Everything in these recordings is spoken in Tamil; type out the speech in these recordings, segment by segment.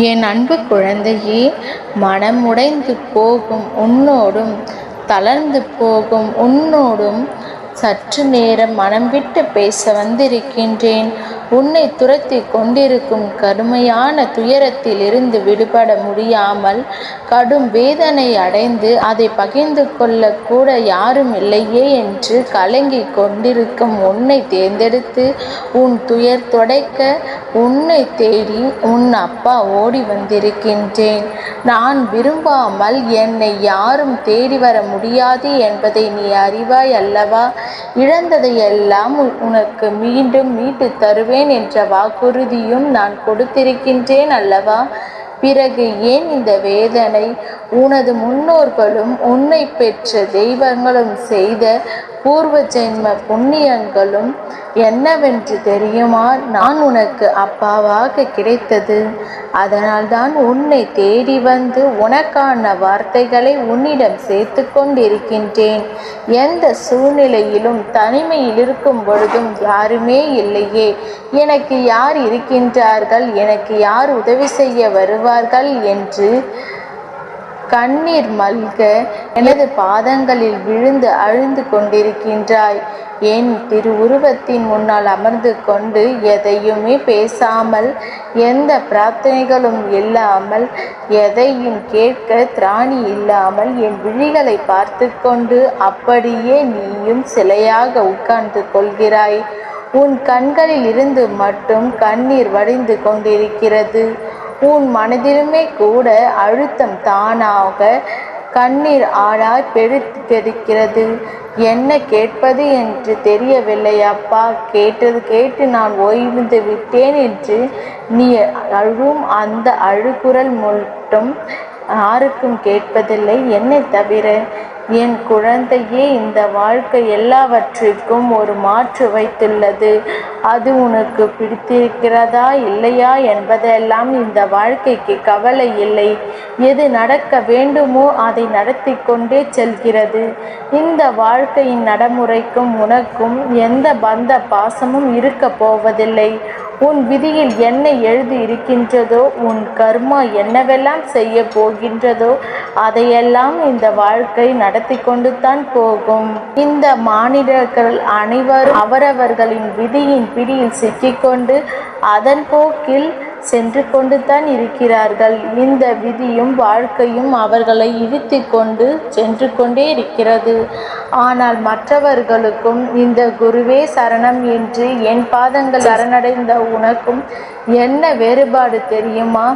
என் அன்பு குழந்தையே, மனம் உடைந்து போகும் உன்னோடும் தளர்ந்து போகும் உன்னோடும் சற்று நேரம் மனம் விட்டு பேச வந்திருக்கின்றேன். உன்னை துரத்தி கொண்டிருக்கும் கடுமையான துயரத்தில் இருந்து விடுபட முடியாமல் கடும் வேதனை அடைந்து அதை பகிர்ந்து கொள்ள கூட யாரும் இல்லையே என்று கலங்கி கொண்டிருக்கும் உன்னை தேர்ந்தெடுத்து உன் துயர் துடைக்க உன்னை தேடி உன் அப்பா ஓடி வந்திருக்கின்றேன். நான் விரும்பாமல் என்னை யாரும் தேடி வர முடியாது என்பதை நீ அறிவாய் அல்லவா? இழந்ததையெல்லாம் உனக்கு மீண்டும் மீட்டு தருவேன் என்ற வாக்குறுதியும் நான் கொடுத்திருக்கின்றேன் அல்லவா? பிறகு ஏன் இந்த வேதனை? உனது முன்னோர்களும் உன்னை பெற்ற தெய்வங்களும் செய்த பூர்வ ஜென்ம புண்ணியங்களும் என்னவென்று தெரியுமா? நான் உனக்கு அப்பாவாக கிடைத்தது. அதனால்தான் உன்னை தேடி வந்து உனக்கான வார்த்தைகளை உன்னிடம் சேர்த்து கொண்டிருக்கின்றேன். எந்த சூழ்நிலையிலும் தனிமையில் இருக்கும் பொழுதும் யாருமே இல்லையே, எனக்கு யார் இருக்கின்றார்கள், எனக்கு யார் உதவி செய்ய வருவார்கள் என்று கண்ணீர் மல்க எனது பாதங்களில் விழுந்து அழுந்து கொண்டிருக்கின்றாய். என் திருவுருவத்தின் முன்னால் அமர்ந்து கொண்டு எதையுமே பேசாமல், எந்த பிரார்த்தனைகளும் இல்லாமல், எதையும் கேட்க திராணி இல்லாமல் என் விழிகளை பார்த்து கொண்டு அப்படியே நீயும் சிலையாக உட்கார்ந்து கொள்கிறாய். உன் கண்களில் இருந்து மட்டும் கண்ணீர் வடிந்து கொண்டிருக்கிறது. உன் மனதிலுமே கூட அழுத்தம் தானாக கண்ணீர் ஆழாய் பெருத்தெடுக்கிறது. என்ன கேட்பது என்று தெரியவில்லை அப்பா. கேட்டு நான் ஓய்ந்து விட்டேன் என்று நீ அழும் அந்த அழுகுரல் மட்டும் யாருக்கும் கேட்பதில்லை, என்னை தவிர. என் குழந்தையே, இந்த வாழ்க்கை எல்லாவற்றிற்கும் ஒரு மாற்று வைத்துள்ளது. அது உனக்கு பிடித்திருக்கிறதா இல்லையா என்பதெல்லாம் இந்த வாழ்க்கைக்கு கவலை இல்லை. எது நடக்க வேண்டுமோ அதை நடத்தி கொண்டே செல்கிறது. இந்த வாழ்க்கையின் நடைமுறைக்கும் உனக்கும் எந்த பந்த பாசமும் இருக்க போவதில்லை. உன் விதியில் என்ன எழுதி இருக்கின்றதோ, உன் கர்மா என்னவெல்லாம் செய்ய போகின்றதோ அதையெல்லாம் இந்த வாழ்க்கை நடத்தி கொண்டு தான் போகும். இந்த மானிடர்கள் அனைவரும் அவரவர்களின் விதியின் பிடியில் சிக்கிக்கொண்டு அதன் போக்கில் சென்று கொண்டு தான் இருக்கிறார்கள். இந்த விதியும் வாழ்க்கையும் அவர்களை இழுத்து கொண்டு சென்று கொண்டே இருக்கிறது. ஆனால் மற்றவர்களுக்கும் இந்த குருவே சரணம் என்று என் பாதங்கள் சரணடைந்த உனக்கும் என்ன வேறுபாடு தெரியுமா?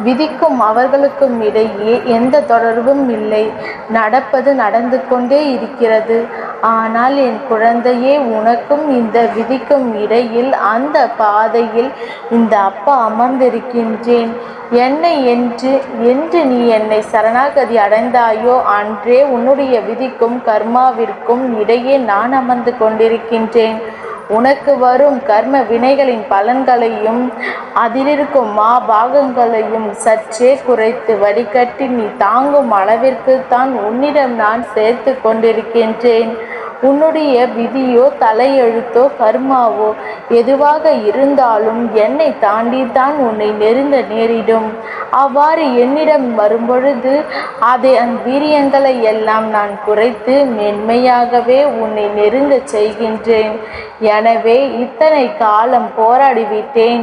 விதிக்கும் அவர்களுக்கும் இடையே எந்த தொடர்பும் இல்லை. நடப்பது நடந்து கொண்டே இருக்கிறது. ஆனால் என் குழந்தையே, உனக்கும் இந்த விதிக்கும் இடையில் அந்த பாதையில் இந்த அப்பா அமர்ந்திருக்கின்றேன். என்னை என்று நீ என்னை சரணாகதி அடைந்தாயோ அன்றே உன்னுடைய விதிக்கும் கர்மாவிற்கும் இடையே நான் அமர்ந்து கொண்டிருக்கின்றேன். உனக்கு வரும் கர்ம வினைகளின் பலன்களையும் அதிலிருக்கும் பாகங்களையும் சற்றே குறைத்து வடிகட்டி நீ தாங்கும் அளவிற்கு தான் உன்னிடம் நான் சேர்த்து கொண்டிருக்கின்றேன். உன்னுடைய விதியோ தலையெழுத்தோ கர்மாவோ எதுவாக இருந்தாலும் என்னை தாண்டி தான் உன்னை நெருங்க நேரிடும். அவ்வாறு என்னிடம் வரும்பொழுது அதன் வீரியங்களை எல்லாம் நான் குறைத்து மென்மையாகவே உன்னை நெருங்க செய்கின்றேன். எனவே இத்தனை காலம் போராடிவிட்டேன்,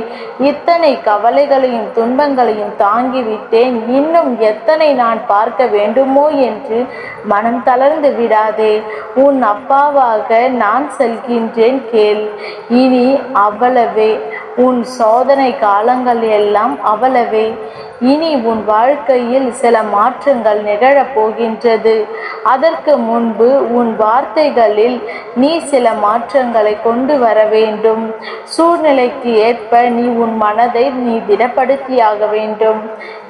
இத்தனை கவலைகளையும் துன்பங்களையும் தாங்கிவிட்டேன். இன்னும் எத்தனை நான் பார்க்க வேண்டுமோ என்று மனம் தளர்ந்து விடாதே. உன் அப்பாவாக நான் செல்கின்றேன், கேள். இனி அவ்வளவே. உன் சோதனை காலங்கள் எல்லாம் அவ்வளவே. இனி உன் வாழ்க்கையில் சில மாற்றங்கள் நிகழப் போகின்றது. அதற்கு முன்பு உன் வார்த்தைகளில் நீ சில மாற்றங்களை கொண்டு வர வேண்டும். சூழ்நிலைக்கு ஏற்ப நீ உன் மனதை திடப்படுத்தியாக வேண்டும்.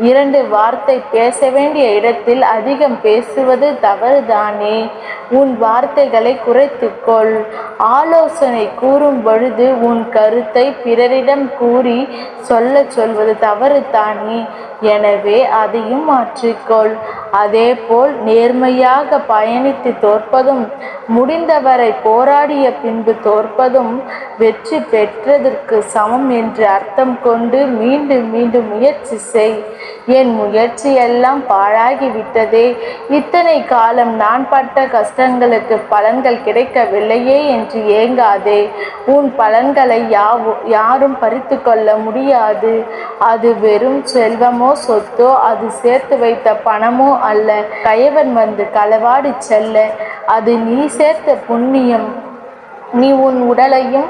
2 வார்த்தை பேச வேண்டிய இடத்தில் அதிகம் பேசுவது தவறுதானே. உன் வார்த்தைகளை குறைத்துக்கொள். ஆலோசனை கூறும் பொழுது உன் கருத்தை பிறரிடம் கூறி சொல்வது தவறு தானே. எனவே அதையும் மாற்றிக்கொள். அதேபோல் நேர்மையாக பயணித்து தோற்பதும், முடிந்தவரை போராடிய பின்பு தோற்பதும் வெற்றி பெற்றதற்கு சமம் என்று அர்த்தம் கொண்டு மீண்டும் மீண்டும் முயற்சி செய். என் முயற்சியெல்லாம் பாழாகிவிட்டதே, இத்தனை காலம் நான் பட்ட கஷ்டங்களுக்கு பலன்கள் கிடைக்கவில்லையே என்று ஏங்காதே. உன் பலன்களை யாரும் பறித்து கொள்ள முடியாது. அது வெறும் செல்வமோ சொத்தோ, அது சேர்த்து வைத்த பணமோ அல்ல. கயவன் வந்து களவாடி செல்ல அது நீ சேர்த்த புண்ணியம். நீ உன் உடலையும்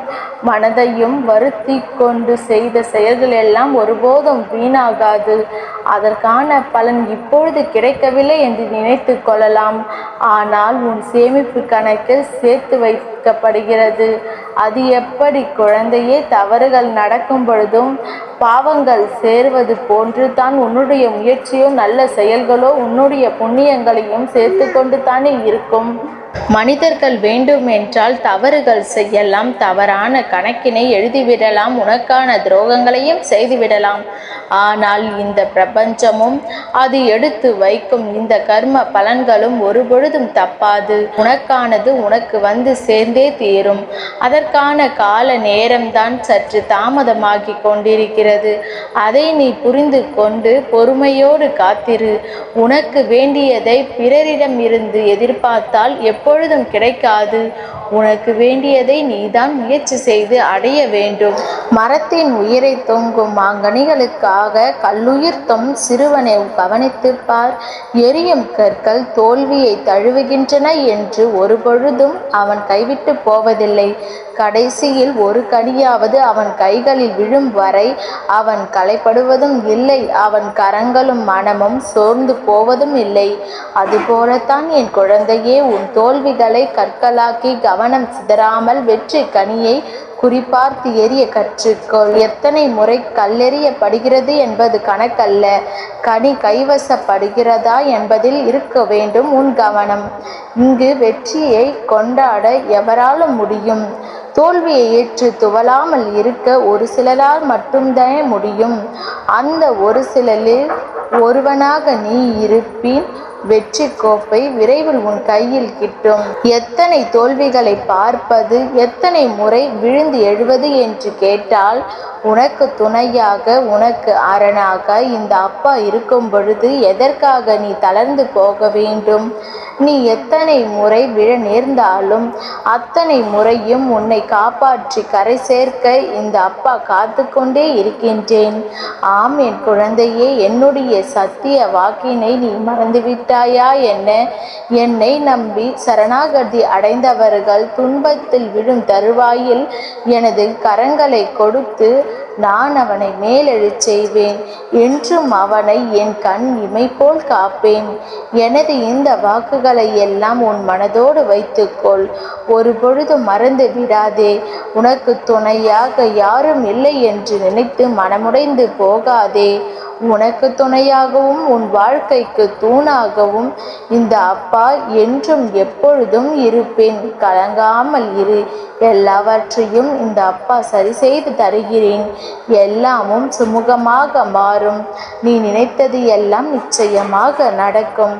மனதையும் வருத்தி கொண்டு செய்த செயல்கள் எல்லாம் ஒருபோதும் வீணாகாது. அதற்கான பலன் இப்பொழுது கிடைக்கவில்லை என்று நினைத்து கொள்ளலாம். ஆனால் உன் சேமிப்பு கணக்கில் சேர்த்து வைக்கப்படுகிறது. அது எப்படி குழந்தையே? தவறுகள் நடக்கும் பொழுதும் பாவங்கள் சேர்வது போன்று தான் உன்னுடைய முயற்சியோ நல்ல செயல்களோ உன்னுடைய புண்ணியங்களையும் சேர்த்து கொண்டு தானே இருக்கும். மனிதர்கள் வேண்டுமென்றால் தவறுகள் செய்யலாம், தவறான கணக்கினை எழுதிவிடலாம், உனக்கான துரோகங்களையும் செய்துவிடலாம். ஆனால் இந்த பிரபஞ்சமும் அது எடுத்து வைக்கும் இந்த கர்ம பலன்களும் ஒருபொழுதும் தப்பாது. உனக்கானது உனக்கு வந்து சேர்ந்தே தீரும். அதற்கான கால நேரம்தான் சற்று தாமதமாகி கொண்டிருக்கிறது. அதை நீ புரிந்து கொண்டு பொறுமையோடு காத்திரு. உனக்கு வேண்டியதை பிறரிடம் இருந்து எதிர்பார்த்தால் எப்பொழுதும் கிடைக்காது. உனக்கு வேண்டியதை நீதான் முயற்சி செய்து அடைய வேண்டும். மரத்தின் உயிரை தொங்கும் மாங்கனிகளுக்காக கல்லுயிர் தொம் சிறுவனை கவனித்துப் பார். எரியும் கற்கள் தோல்வியை தழுவுகின்றன என்று ஒருபொழுதும் அவன் கைவிட்டு போவதில்லை. கடைசியில் ஒரு கனியாவது அவன் கைகளில் விழும் வரை அவன் களைப்படுவதும் இல்லை. அவன் கரங்களும் மனமும் சோர்ந்து போவதும் இல்லை. அதுபோலத்தான் என் குழந்தையே, உன் தோல்விகளை கற்களாக்கி கவனம் சிதறாமல் வெற்றி கனியை குறிப்பார்த்து எரிய கற்றுக்கொள். எத்தனை முறை கல்லெறியப்படுகிறது என்பது கணக்கல்ல, கனி கைவசப்படுகிறதா என்பதில் இருக்க வேண்டும் உன் கவனம். இங்கு வெற்றியை கொண்டாட எவராலும் முடியும். தோல்வியை ஏற்று துவளாமல் இருக்க ஒரு சிலரால் மட்டும்தான் முடியும். அந்த ஒரு சிலரில் ஒருவனாக நீ இருப்பின் வெற்றி கோப்பை விரைவில் உன் கையில் கிட்டும். எத்தனை தோல்விகளை பார்ப்பது, எத்தனை முறை விழுந்து எழுவது என்று கேட்டால், உனக்கு துணையாக உனக்கு அரணாக இந்த அப்பா இருக்கும் பொழுது எதற்காக நீ தளர்ந்து போக வேண்டும்? நீ எத்தனை முறை விழ நேர்ந்தாலும் அத்தனை முறையும் உன்னை காப்பாற்றி கரை சேர்க்க இந்த அப்பா காத்து கொண்டே இருக்கின்றேன். ஆம் என் குழந்தையே, என்னுடைய சத்திய வாக்கினை நீ மறந்துவிட்டாயா என்ன? என்னை நம்பி சரணாகதி அடைந்தவர்கள் துன்பத்தில் விழும் தருவாயில் எனது கரங்களை கொடுத்து நான் அவனை மேலெழச் செய்வேன். என்றும் அவனை என் கண் இமை போல் காப்பேன். எனது இந்த வாக்குகளை எல்லாம் உன் மனதோடு வைத்துக்கொள். ஒரு பொழுது மறந்து விடாதே. உனக்கு துணையாக யாரும் இல்லை என்று நினைத்து மனமுடைந்து போகாதே. உனக்கு துணையாகவும் உன் வாழ்க்கைக்கு தூணாகவும் இந்த அப்பா என்றும் எப்பொழுதும் இருப்பேன். கலங்காமல் இரு. எல்லாவற்றையும் இந்த அப்பா சரி செய்து தருகிறேன். எல்லாமும் சுமூகமாக மாறும். நீ நினைத்தது எல்லாம் நிச்சயமாக நடக்கும்.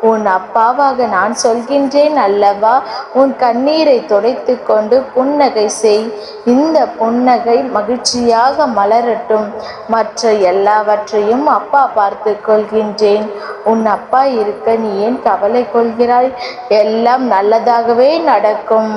உன் அப்பாவாக நான் சொல்கின்றேன் அல்லவா? உன் கண்ணீரை துடைத்து கொண்டு புன்னகை செய். இந்த புன்னகை மகிழ்ச்சியாக மலரட்டும். மற்ற எல்லாவற்றையும் அப்பா பார்த்து கொள்கின்றேன். உன் அப்பா இருக்க நீ ஏன் கவலை கொள்கிறாய்? எல்லாம் நல்லதாகவே நடக்கும்.